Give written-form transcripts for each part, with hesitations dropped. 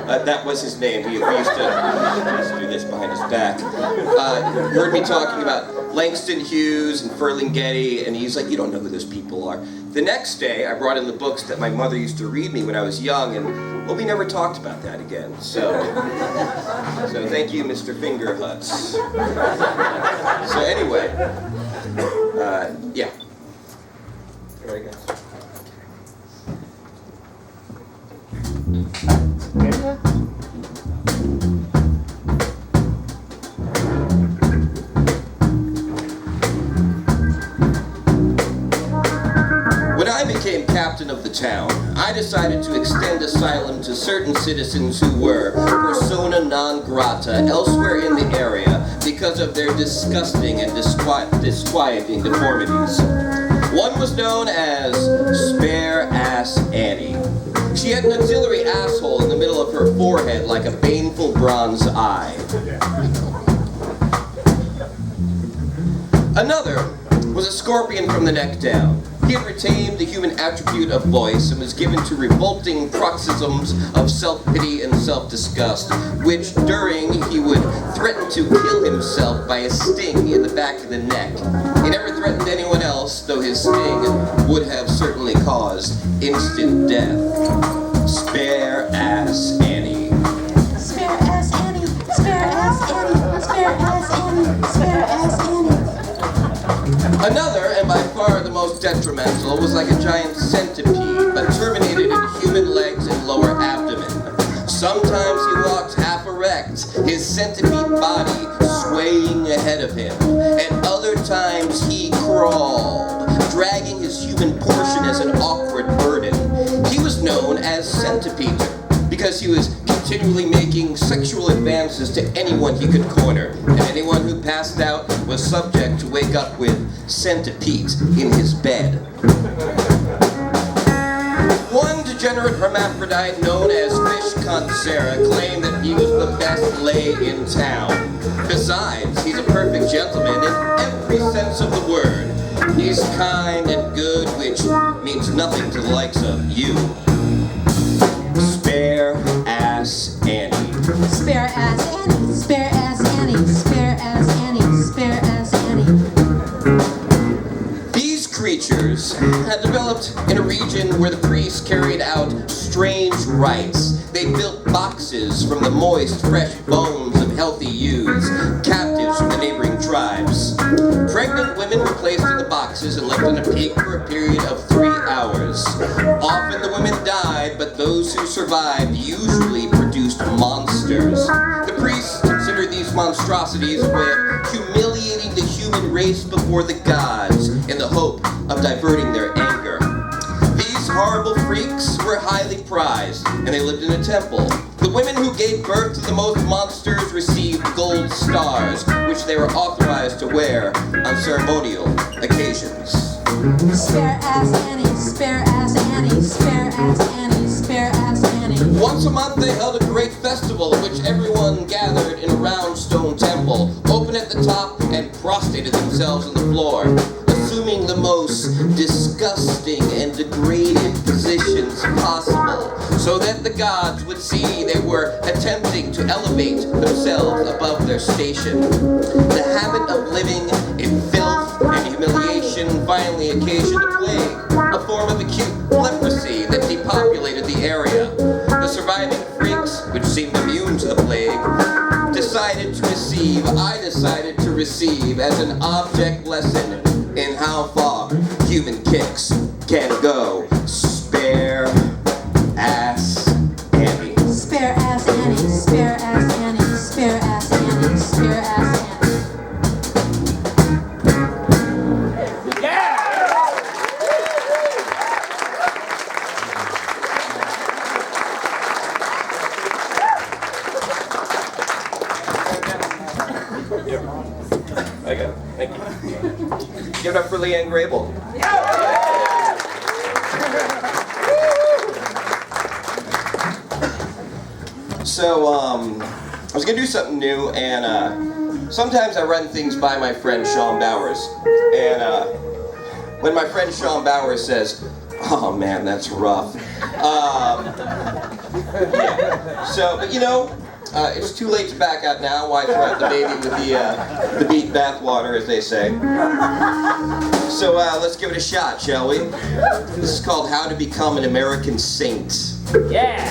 That was his name. We used to do this behind his back. Heard me talking about Langston Hughes and Ferlinghetti, and he's like, you don't know who those people are. The next day, I brought in the books that my mother used to read me when I was young, and, well, we never talked about that again. So thank you, Mr. Fingerhuts. So anyway, yeah. There we go. When I became captain of the town, I decided to extend asylum to certain citizens who were persona non grata elsewhere in the area because of their disgusting and disquieting deformities. One was known as Spare Ass Annie. She had an auxiliary asshole in the middle of her forehead like a baneful bronze eye. Another was a scorpion from the neck down. He had retained the human attribute of voice and was given to revolting paroxysms of self-pity and self-disgust, which during he would threaten to kill himself by a sting in the back of the neck. He never threatened anyone else, though his sting would have certainly caused instant death. Spare Ass Annie. Spare Ass Annie. Spare Ass Annie. Spare Ass Annie. Spare Ass Annie. Another, and by far the most detrimental, was like a giant centipede, but terminated in human legs and lower abdomen. Sometimes he walked half erect, his centipede body swaying ahead of him, and other times he crawled, dragging his human portion as an awkward burden. He was known as Centipeder, because he was continually making sexual advances to anyone he could corner, and anyone who passed out was subject to wake up with centipedes in his bed. One degenerate hermaphrodite known as Fish Cunt Sarah claimed that he was the best lay in town. Besides, he's a perfect gentleman in every sense of the word. He's kind and good, which means nothing to the likes of you. Spare Ass Annie. Spare Ass Annie. Spare Ass Annie. Spare Ass Annie. Spare Ass Annie. These creatures had developed in a region where the priests carried out strange rites. They built boxes from the moist, fresh bones of healthy youths, captives from the neighboring tribes. Pregnant women were placed in the boxes and left on a peak for a period of 3 hours. Often the women died, but those who survived usually produced monsters. The priests considered these monstrosities a way of humiliating the human race before the gods in the hope of diverting their anger. These horrible freaks were highly prized, and they lived in a temple. The women who gave birth to the most monsters received gold stars, which they were authorized to wear on ceremonial occasions. Spare Ass Annie. Spare Ass Annie. Spare Ass Annie. Spare Ass Annie. Once a month they held a great festival in which everyone gathered in a round stone temple, open at the top, and prostrated themselves on the floor, assuming the most disgusting and degraded positions possible, so that the gods would see they were attempting to elevate themselves above their station. The habit of living in filth and humiliation finally occasioned a plague, a form of acute leprosy that depopulated the area. The surviving freaks, which seemed immune to the plague, I decided to receive as an object lesson in how far human kicks can go. Spare Ass Annie. Spare Ass Annie. Spare Ass Annie. Spare Ass Annie. Spare Ass Annie. Okay, thank you. Give it up for Leanne Grabel. So, I was gonna do something new, and sometimes I run things by my friend Sean Bowers. And when my friend Sean Bowers says, "Oh man, that's rough," Yeah. So, but you know, it's too late to back out now. Why throw out the baby with the beat bathwater, as they say. So let's give it a shot, shall we? This is called How to Become an American Saint. Yeah!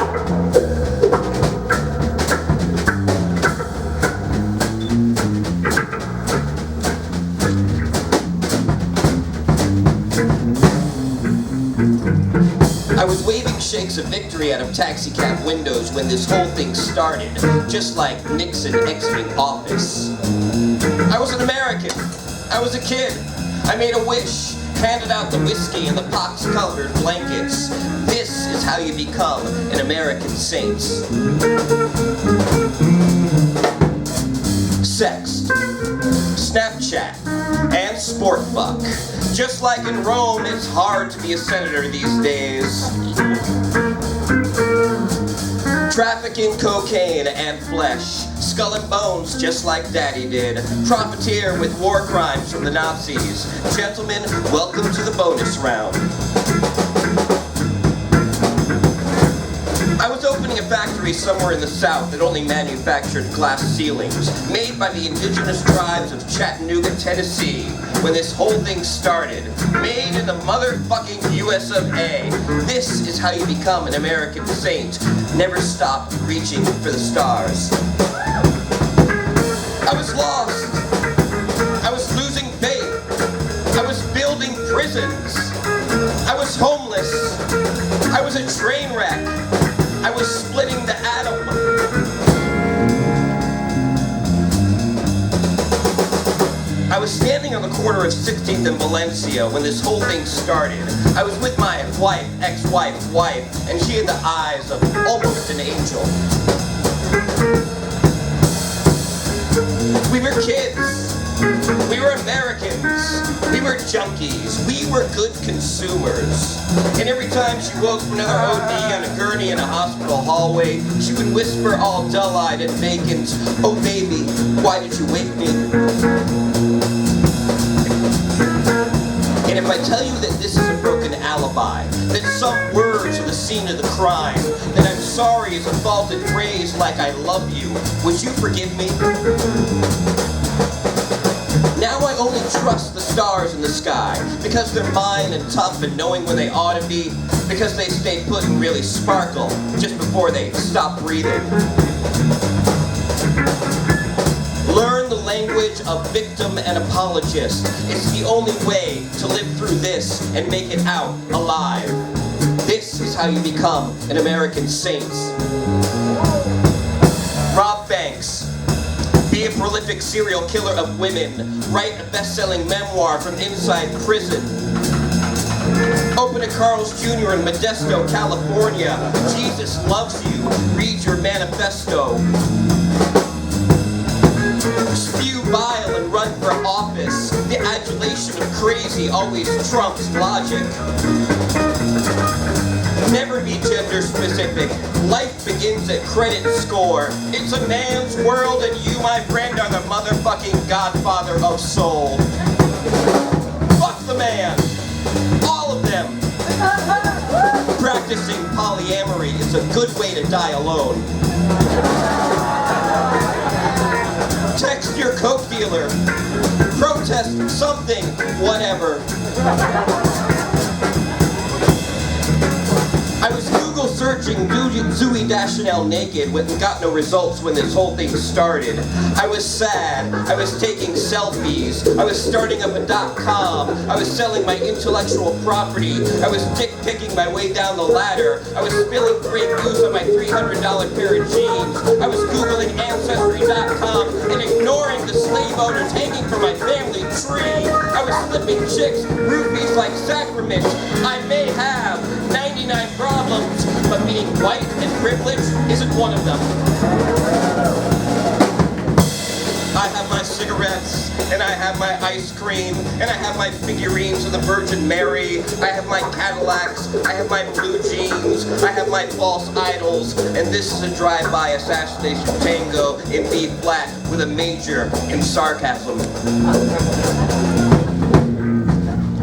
I was waving shakes of victory out of taxicab windows when this whole thing started, just like Nixon exiting office. I was an American. I was a kid. I made a wish, handed out the whiskey and the pox-colored blankets. This is how you become an American saint. Sex, Snapchat, and sport fuck. Just like in Rome, it's hard to be a senator these days. Trafficking cocaine and flesh, skull and bones just like Daddy did. Profiteer with war crimes from the Nazis. Gentlemen, welcome to the bonus round. I was opening a factory somewhere in the South that only manufactured glass ceilings, made by the indigenous tribes of Chattanooga, Tennessee, when this whole thing started. Made in the motherfucking US of A. This is how you become an American saint. Never stop reaching for the stars. I was lost. I was losing faith. I was building prisons. I was homeless. I was a train wreck. I was splitting the atom. I was standing on the corner of 16th and Valencia when this whole thing started. I was with my wife, ex-wife, and she had the eyes of almost an angel. We were kids. We were Americans. We were junkies. We were good consumers. And every time she woke from another OD on a gurney in a hospital hallway, she would whisper all dull-eyed and vacant, "Oh baby, why did you wake me?" And if I tell you that this is a broken alibi, that some words are the scene of the crime, that I'm sorry is a faulted phrase like I love you, would you forgive me? Now I only trust the stars in the sky, because they're mine and tough and knowing when they ought to be, because they stay put and really sparkle just before they stop breathing. Learn the language of victim and apologist. It's the only way to live through this and make it out alive. This is how you become an American saint. Rob Banks. Be a prolific serial killer of women. Write a best-selling memoir from inside prison. Open a Carl's Jr. in Modesto, California. Jesus loves you. Read your manifesto. Spew bile and run for office. The adulation of crazy always trumps logic. Never be gender specific. Life begins at credit score. It's a man's world and you, my friend, are the motherfucking godfather of soul. Fuck the man. All of them. Practicing polyamory is a good way to die alone. Text your coke dealer. Protest something, whatever. I was Google searching Zooey Deschanel naked and got no results when this whole thing started. I was sad. I was taking selfies. I was starting up a .com. I was selling my intellectual property. I was dick-picking my way down the ladder. I was spilling great news on my $300 pair of jeans. I was Googling Ancestry.com and ignoring the slave owners hanging from my family tree. I was slipping chicks rupees like sacraments. I may have 99 problems, but being white and privileged isn't one of them. I have my cigarettes, and I have my ice cream, and I have my figurines of the Virgin Mary, I have my Cadillacs, I have my blue jeans, I have my false idols, and this is a drive-by assassination tango in B flat with a major in sarcasm.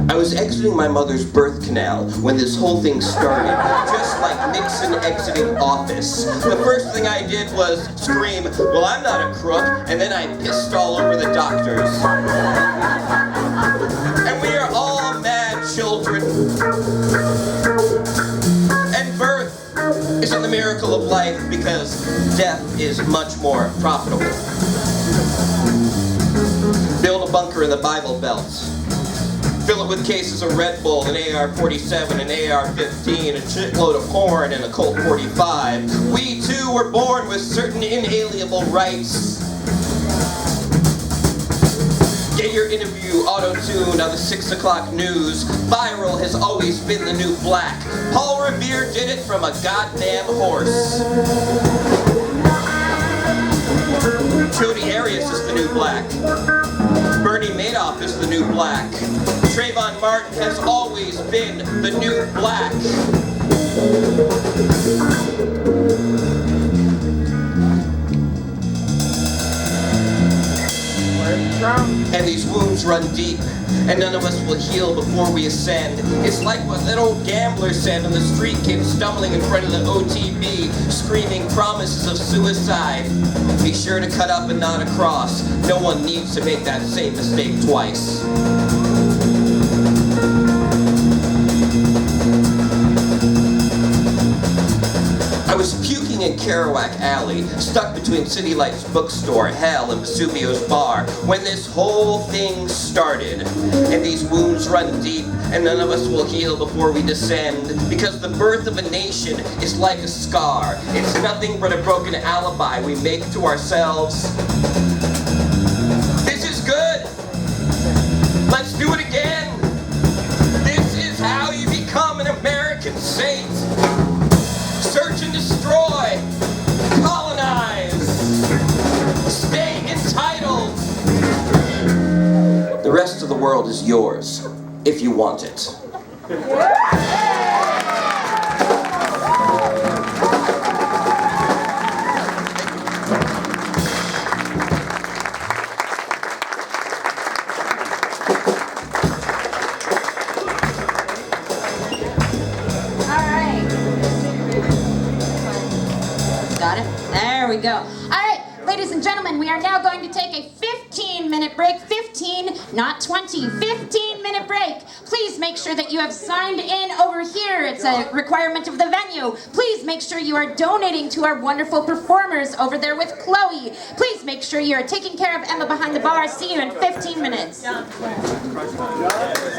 I was exiting my mother's birth canal when this whole thing started, just like Nixon exiting office. The first thing I did was scream, "Well, I'm not a crook," and then I pissed all over the doctors. And we are all mad children. And birth isn't the miracle of life because death is much more profitable. Build a bunker in the Bible Belt. Fill it with cases of Red Bull, an AR-47, an AR-15, a shitload of porn, and a Colt 45. We too were born with certain inalienable rights. Get your interview auto-tuned on the 6 o'clock news. Viral has always been the new black. Paul Revere did it from a goddamn horse. Jody Arias is the new black. Bernie Madoff is the new black. Trayvon Martin has always been the new black. And these wounds run deep, and none of us will heal before we ascend. It's like what that old gambler said on the street, came stumbling in front of the OTB, screaming promises of suicide. Be sure to cut up and not across. No one needs to make that same mistake twice. I was puking in Kerouac Alley, stuck between City Light's bookstore, Hell, and Vesuvio's bar, when this whole thing started. And these wounds run deep, and none of us will heal before we descend, because the birth of a nation is like a scar. It's nothing but a broken alibi we make to ourselves. This is good. Let's do it again. This is how you become an American saint. Search and destroy. Colonize. Stay entitled. The rest of the world is yours, if you want it. There we go. All right, ladies and gentlemen, we are now going to take a 15-minute break. 15, not 20. 15-minute break. Please make sure that you have signed in over here. It's a requirement of the venue. Please make sure you are donating to our wonderful performers over there with Chloe. Please make sure you are taking care of Emma behind the bar. See you in 15 minutes.